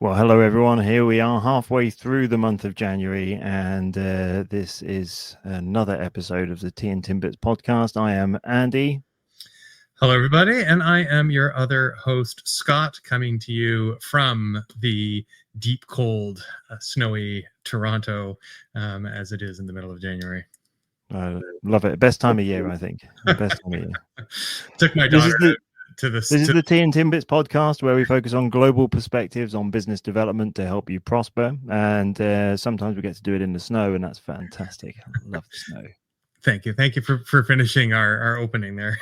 Well, hello everyone. Here we are halfway through the month of January, and this is another episode of the Tea Timbits podcast. I am Andy. Hello, everybody, and I am your other host, Scott, coming to you from the deep, cold, snowy Toronto, as it is in the middle of January. I love it. Best time of year, I think. Best time of year. Took my daughter out to this. This is the Tea and Timbits podcast, where we focus on global perspectives on business development to help you prosper. And sometimes we get to do it in the snow, and that's fantastic. I love the snow. Thank you for finishing our opening there.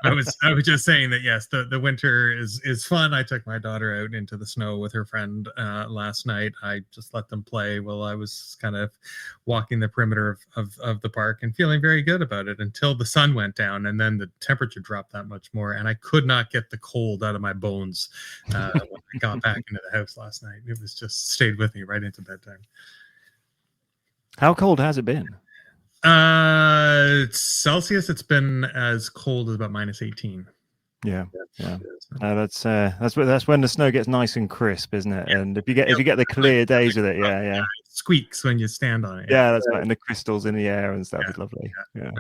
I was just saying that yes, the winter is fun. I took my daughter out into the snow with her friend last night. I just let them play while I was kind of walking the perimeter of the park and feeling very good about it until the sun went down, and then the temperature dropped that much more, and I could not get the cold out of my bones when I got back into the house last night. It was just stayed with me right into bedtime. How cold has it been? Celsius, it's been as cold as about -18. Yeah. That's when the snow gets nice and crisp, isn't it? Yeah. And if you get the clear days with it, yeah. It squeaks when you stand on it. Yeah, that's right. And the crystals in the air and stuff is lovely. Yeah.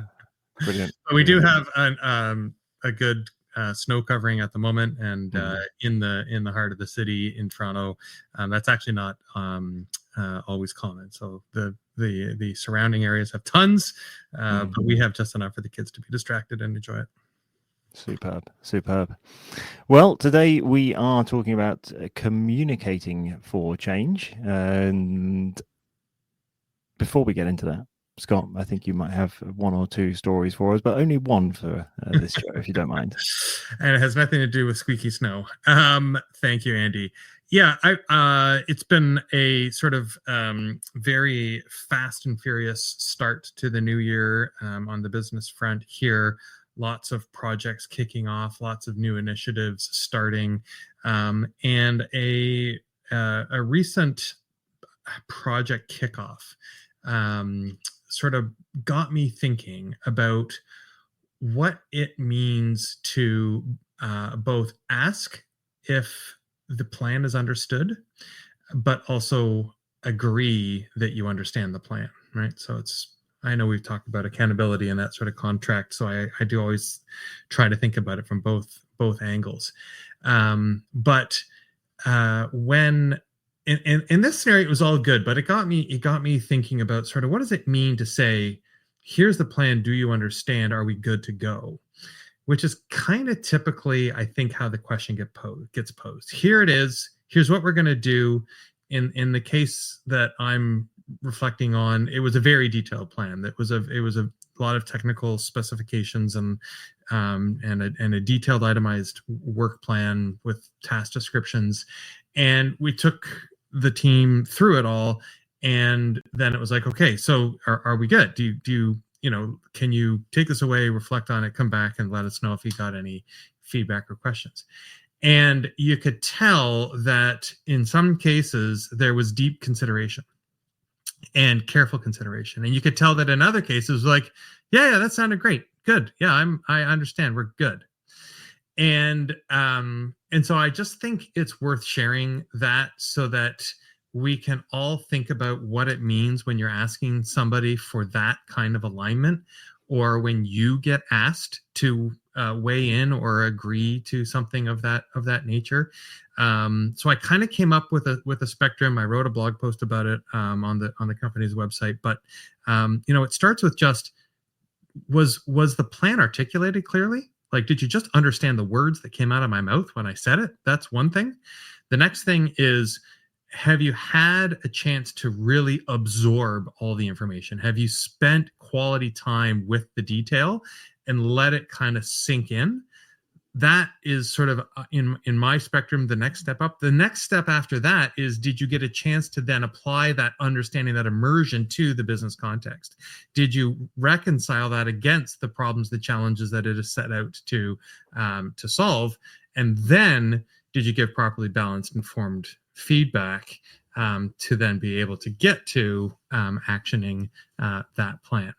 Brilliant. But we do have a good snow covering at the moment, and in the heart of the city in Toronto, that's actually not always common. So the surrounding areas have tons, but we have just enough for the kids to be distracted and enjoy it. Superb. Well, today we are talking about communicating for change. And before we get into that, Scott, I think you might have one or two stories for us, but only one for this show, if you don't mind. And it has nothing to do with squeaky snow. Thank you, Andy. Yeah, it's been a sort of very fast and furious start to the new year on the business front here. Lots of projects kicking off, lots of new initiatives starting, and a recent project kickoff sort of got me thinking about what it means to both ask if the plan is understood, but also agree that you understand the plan, right? So I know we've talked about accountability and that sort of contract, so I do always try to think about it from both angles. But when in this scenario, it was all good, but it got me thinking about sort of what does it mean to say, here's the plan, do you understand? Are we good to go? Which is kind of typically, I think, how the question gets posed. Here it is. Here's what we're going to do. In the case that I'm reflecting on, it was a very detailed plan. It was a lot of technical specifications and a detailed itemized work plan with task descriptions. And we took the team through it all. And then it was like, okay, so are we good? Do you can you take this away, reflect on it, come back and let us know if you got any feedback or questions? And you could tell that in some cases there was deep consideration and careful consideration. And you could tell that in other cases, like, yeah, that sounded great. Good. Yeah, I understand. We're good. And so I just think it's worth sharing that so that we can all think about what it means when you're asking somebody for that kind of alignment, or when you get asked to weigh in or agree to something of that nature. So I kind of came up with a spectrum. I wrote a blog post about it on the company's website. But it starts with just was the plan articulated clearly? Like, did you just understand the words that came out of my mouth when I said it? That's one thing. The next thing is, have you had a chance to really absorb all the information? Have you spent quality time with the detail and let it kind of sink in? That is sort of in my spectrum, the next step up. The next step after that is, did you get a chance to then apply that understanding, that immersion to the business context? Did you reconcile that against the problems, the challenges that it is set out to solve? And then did you give properly balanced, informed feedback to then be able to get to actioning that plan.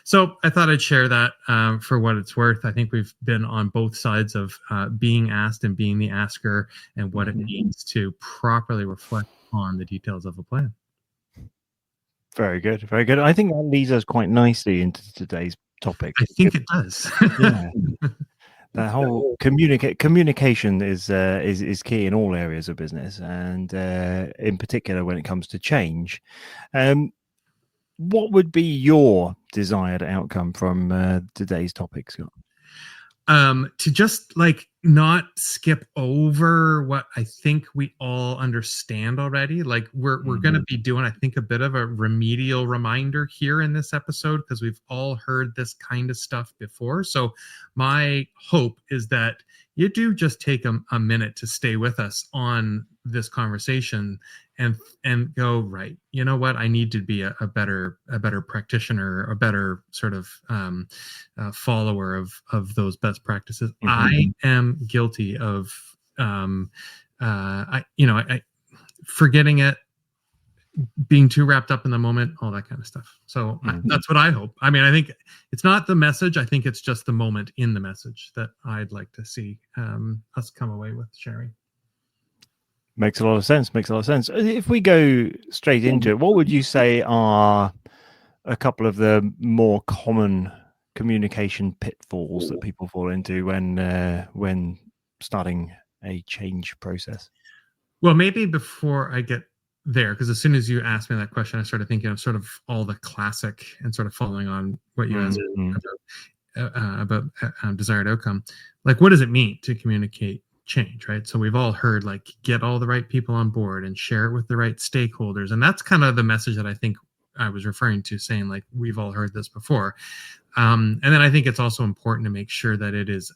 So I thought I'd share that for what it's worth. I think we've been on both sides of being asked and being the asker, and what it means to properly reflect on the details of a plan. Very good, very good. I think that leads us quite nicely into today's topic. I think it does. Yeah. That whole communication is key in all areas of business, and in particular when it comes to change. What would be your desired outcome from today's topic, Scott? To just like not skip over what I think we all understand already. Like we're going to be doing, I think, a bit of a remedial reminder here in this episode, because we've all heard this kind of stuff before. So my hope is that you do just take a minute to stay with us on this conversation and go, right, you know what, I need to be a better practitioner, a better sort of follower of those best practices. I am guilty of I forgetting it, being too wrapped up in the moment, all that kind of stuff. So that's what I hope. I mean, I think it's not the message. I think it's just the moment in the message that I'd like to see us come away with sharing. Makes a lot of sense. Makes a lot of sense. If we go straight into it, what would you say are a couple of the more common communication pitfalls that people fall into when starting a change process? Well, maybe before I get there, because as soon as you asked me that question, I started thinking of sort of all the classic and sort of following on what you asked about desired outcome. Like, what does it mean to communicate change, right? So we've all heard, like, get all the right people on board and share it with the right stakeholders. And that's kind of the message that I think I was referring to, saying, like, we've all heard this before. And then I think it's also important to make sure that it is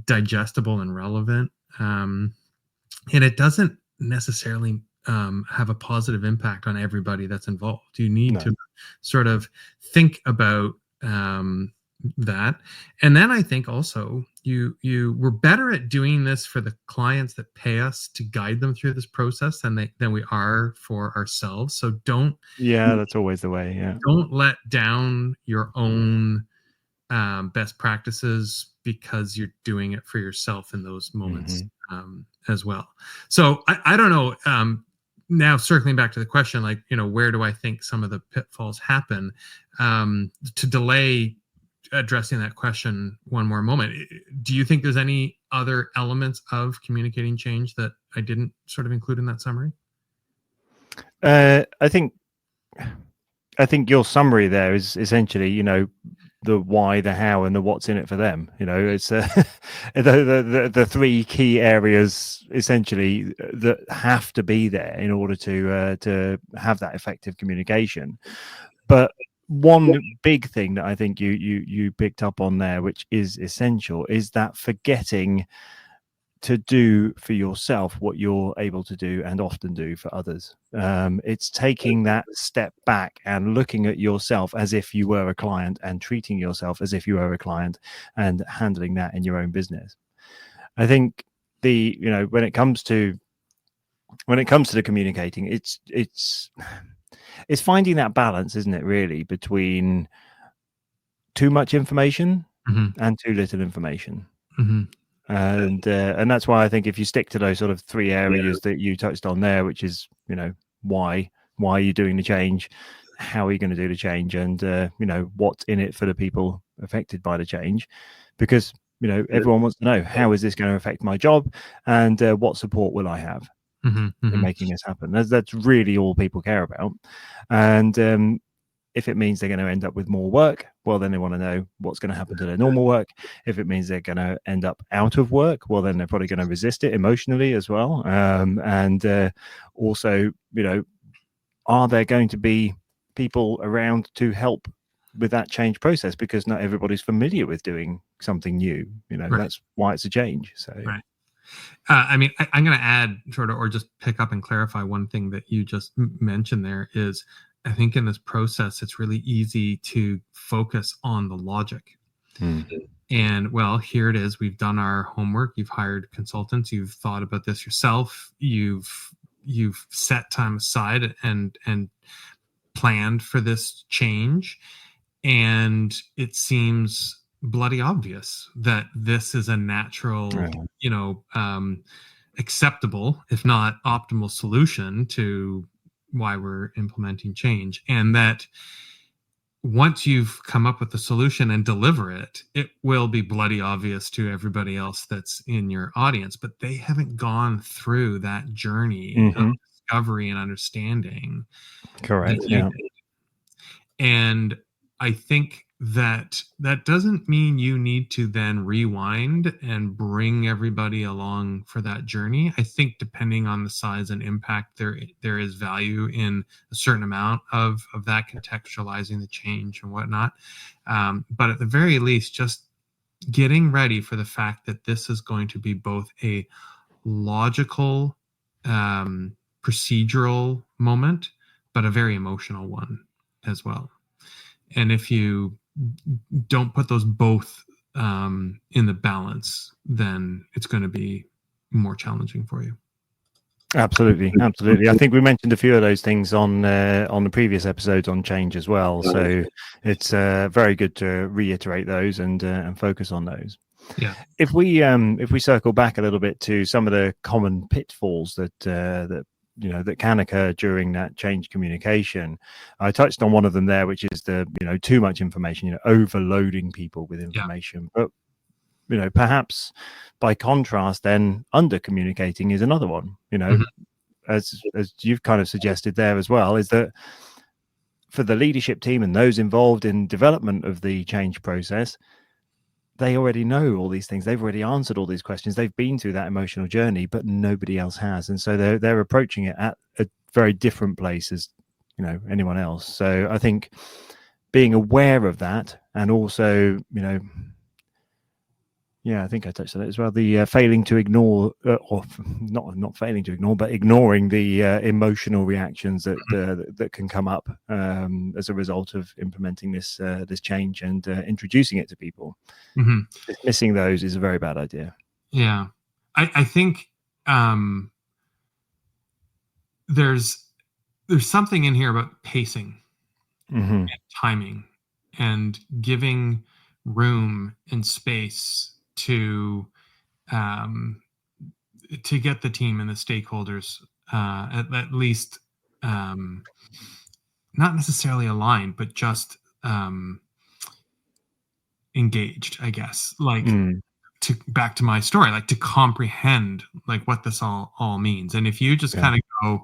digestible and relevant. And it doesn't necessarily have a positive impact on everybody that's involved. You need to sort of think about that. And then I think also we're better at doing this for the clients that pay us to guide them through this process than we are for ourselves. So that's always the way. Yeah. Don't let down your own best practices because you're doing it for yourself in those moments as well. So I don't know. Now circling back to the question, like, where do I think some of the pitfalls happen? To delay addressing that question one more moment, do you think there's any other elements of communicating change that I didn't sort of include in that summary? I think your summary there is essentially, the why, the how, and the what's in it for them. It's the three key areas essentially that have to be there in order to have that effective communication. But one big thing that I think you picked up on there, which is essential, is that forgetting to do for yourself what you're able to do and often do for others. It's taking that step back and looking at yourself as if you were a client and treating yourself as if you were a client and handling that in your own business. I think when it comes to the communicating, it's finding that balance, isn't it, really, between too much information and too little information. And that's why I think if you stick to those sort of three areas that you touched on there, which is, why are you doing the change, how are you going to do the change, and what's in it for the people affected by the change, because everyone wants to know, how is this going to affect my job, and what support will I have in making this happen. That's really all people care about. And if it means they're going to end up with more work, well, then they want to know what's going to happen to their normal work. If it means they're going to end up out of work, well, then they're probably going to resist it emotionally as well. And also, are there going to be people around to help with that change process? Because not everybody's familiar with doing something new. That's why it's a change. So. Right. I mean, I'm going to add sort of, or just pick up and clarify one thing that you just mentioned there is, I think in this process, it's really easy to focus on the logic. And well, here it is. We've done our homework. You've hired consultants. You've thought about this yourself. You've you've set time aside and planned for this change, and it seems bloody obvious that this is a natural, acceptable, if not optimal, solution to why we're implementing change. And that once you've come up with the solution and deliver it, it will be bloody obvious to everybody else that's in your audience, but they haven't gone through that journey of discovery and understanding. Correct. Yeah. And I think that doesn't mean you need to then rewind and bring everybody along for that journey. I think depending on the size and impact, there is value in a certain amount of that, contextualizing the change and whatnot. But at the very least, just getting ready for the fact that this is going to be both a logical, procedural moment, but a very emotional one as well. And if you don't put those both in the balance, then it's going to be more challenging for you. Absolutely. I think we mentioned a few of those things on the previous episodes on change as well. So it's very good to reiterate those and focus on those. Yeah. If we circle back a little bit to some of the common pitfalls that that can occur during that change communication, I touched on one of them there, which is the too much information, overloading people with information. But perhaps by contrast, then under communicating is another one. As you've kind of suggested there as well, is that for the leadership team and those involved in development of the change process, they already know all these things. They've already answered all these questions. They've been through that emotional journey, but nobody else has. And so they're approaching it at a very different place as, anyone else. So I think being aware of that, and also, I think I touched on it as well. The failing to ignore, or not failing to ignore, but ignoring the emotional reactions that can come up as a result of implementing this change and introducing it to people. Dismissing those is a very bad idea. Yeah, I think there's something in here about pacing and timing and giving room and space to get the team and the stakeholders at least not necessarily aligned, but just engaged, I guess. Like back to my story, like to comprehend like what this all means. And if you just kind of go,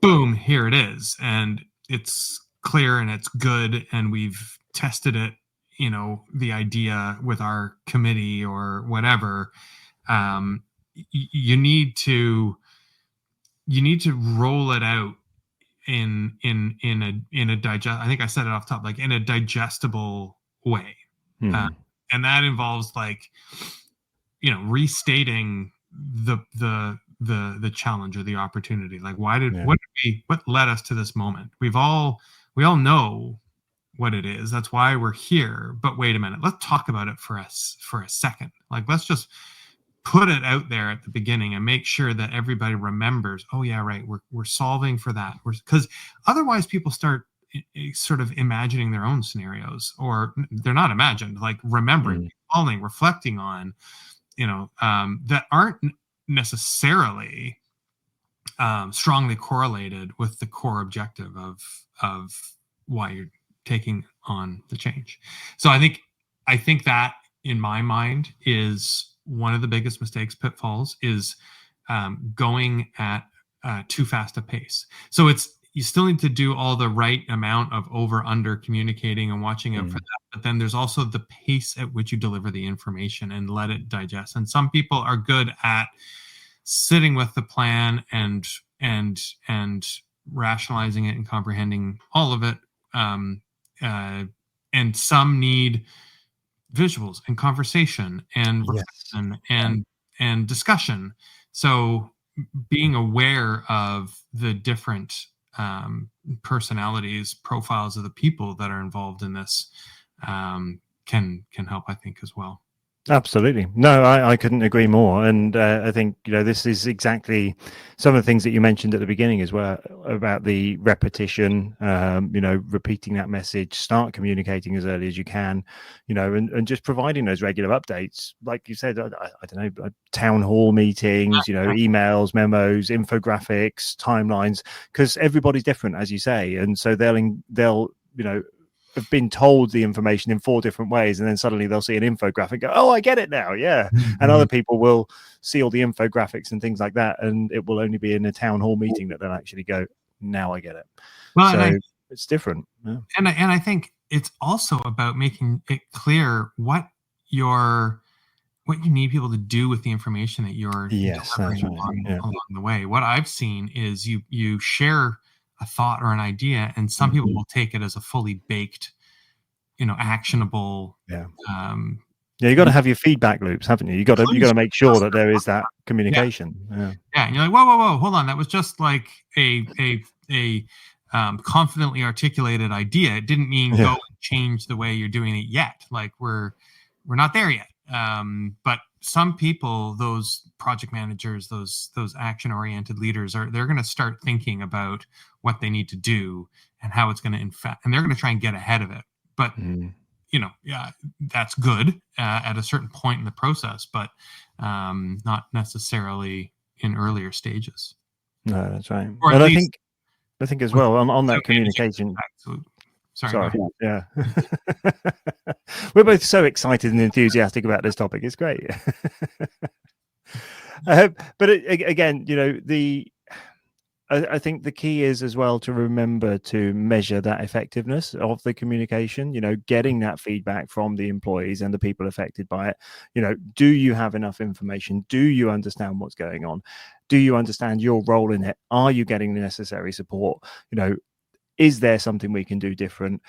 boom, here it is, and it's clear and it's good, and we've tested it, the idea with our committee or whatever, you need to roll it out in a I think I said it off top, like in a digestible way. And that involves like, restating the challenge or the opportunity. Like, what led us to this moment? We all know what it is. That's why we're here. But wait a minute, let's talk about it for a second. Like, let's just put it out there at the beginning and make sure that everybody remembers, oh yeah, right, we're solving for that. Because otherwise people start sort of imagining their own scenarios, or they're not imagined, like remembering, recalling, reflecting on, that aren't necessarily strongly correlated with the core objective of why you're taking on the change. So I think that, in my mind, is one of the biggest mistakes, pitfalls, is going at too fast a pace. So you still need to do all the right amount of over/under communicating and watching out for that. But then there's also the pace at which you deliver the information and let it digest. And some people are good at sitting with the plan and rationalizing it and comprehending all of it. And some need visuals and conversation and reflection and discussion. So being aware of the different personalities, profiles of the people that are involved in this can help, I think, as well. Absolutely. No, I couldn't agree more. And I think, this is exactly some of the things that you mentioned at the beginning as well about the repetition, repeating that message, start communicating as early as you can, and just providing those regular updates. Like you said, I don't know, town hall meetings, emails, memos, infographics, timelines, because everybody's different, as you say. And so they'll have been told the information in 4 different ways, and then suddenly they'll see an infographic and go, oh, I get it now. Yeah. Mm-hmm. And other people will see all the infographics and things like that, and it will only be in a town hall meeting that they'll actually go, now I get it. Well, so it's different. Yeah. And I think it's also about making it clear what you need people to do with the information that you're delivering along the way. What I've seen is you share a thought or an idea, and some people will take it as a fully baked, actionable. Yeah. You got to have your feedback loops, haven't you? You got to make sure that there is that communication. Yeah. And you're like, whoa, hold on. That was just like a confidently articulated idea. It didn't mean go and change the way you're doing it yet. Like we're not there yet. But some people, those project managers, those action-oriented leaders, they're going to start thinking about what they need to do and how it's going to and they're going to try and get ahead of it. But that's good at a certain point in the process, but not necessarily in earlier stages. No, that's right. Or and I think as well on that communication. Sorry. Yeah. We're both so excited and enthusiastic about this topic. It's great. But again, I think the key is as well to remember to measure that effectiveness of the communication, getting that feedback from the employees and the people affected by it. Do you have enough information? Do you understand what's going on? Do you understand your role in it? Are you getting the necessary support? Is there something we can do different?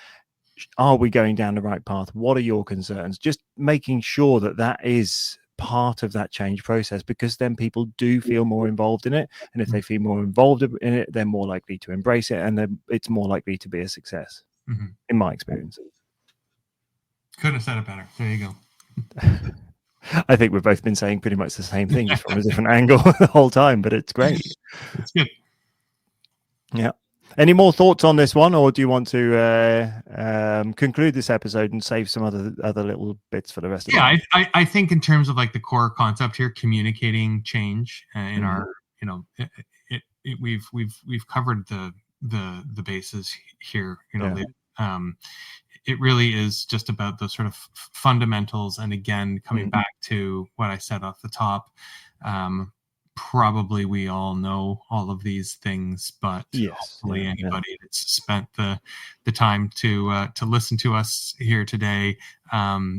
Are we going down the right path? What are your concerns? Just making sure that is part of that change process, because then people do feel more involved in it. And if they feel more involved in it, they're more likely to embrace it, and then it's more likely to be a success, in my experience. Couldn't have said it better. There you go. I think we've both been saying pretty much the same thing from a different angle the whole time, but it's great. It's good. Yeah. Any more thoughts on this one, or do you want to conclude this episode and save some other little bits for the rest of it? Yeah, I think in terms of like the core concept here, communicating change in our, we've covered the bases here. It really is just about those sort of fundamentals, and again, coming back to what I said off the top. Probably we all know all of these things, but hopefully anybody that's spent the time to listen to us here today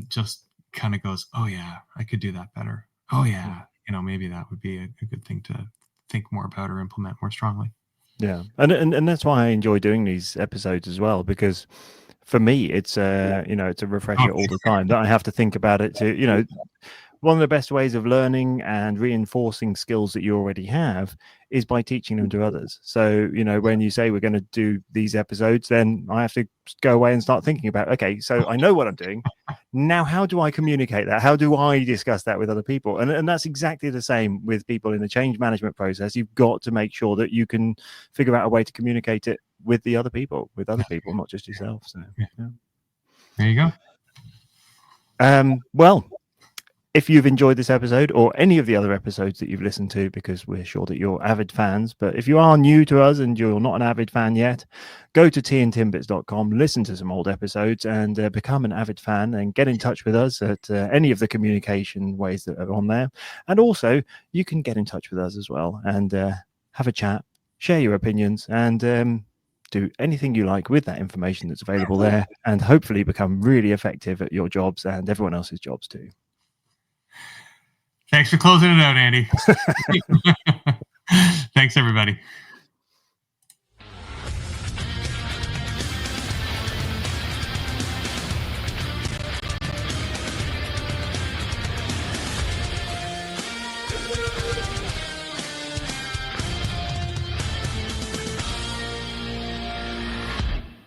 just kind of goes, oh yeah, I could do that better. Oh yeah, maybe that would be a good thing to think more about or implement more strongly. Yeah, and that's why I enjoy doing these episodes as well, because for me it's it's a refresher all the time that I have to think about it to one of the best ways of learning and reinforcing skills that you already have is by teaching them to others. So, when you say we're going to do these episodes, then I have to go away and start thinking about, okay, so I know what I'm doing. Now, how do I communicate that? How do I discuss that with other people? And that's exactly the same with people in the change management process. You've got to make sure that you can figure out a way to communicate it with other people, not just yourself. So, yeah. There you go. Well, if you've enjoyed this episode or any of the other episodes that you've listened to, because we're sure that you're avid fans, but if you are new to us and you're not an avid fan yet, go to teaandtimbits.com, listen to some old episodes, and become an avid fan, and get in touch with us at any of the communication ways that are on there. And also, you can get in touch with us as well and have a chat, share your opinions, and do anything you like with that information that's available there, and hopefully become really effective at your jobs and everyone else's jobs too. Thanks for closing it out, Andy. Thanks, everybody.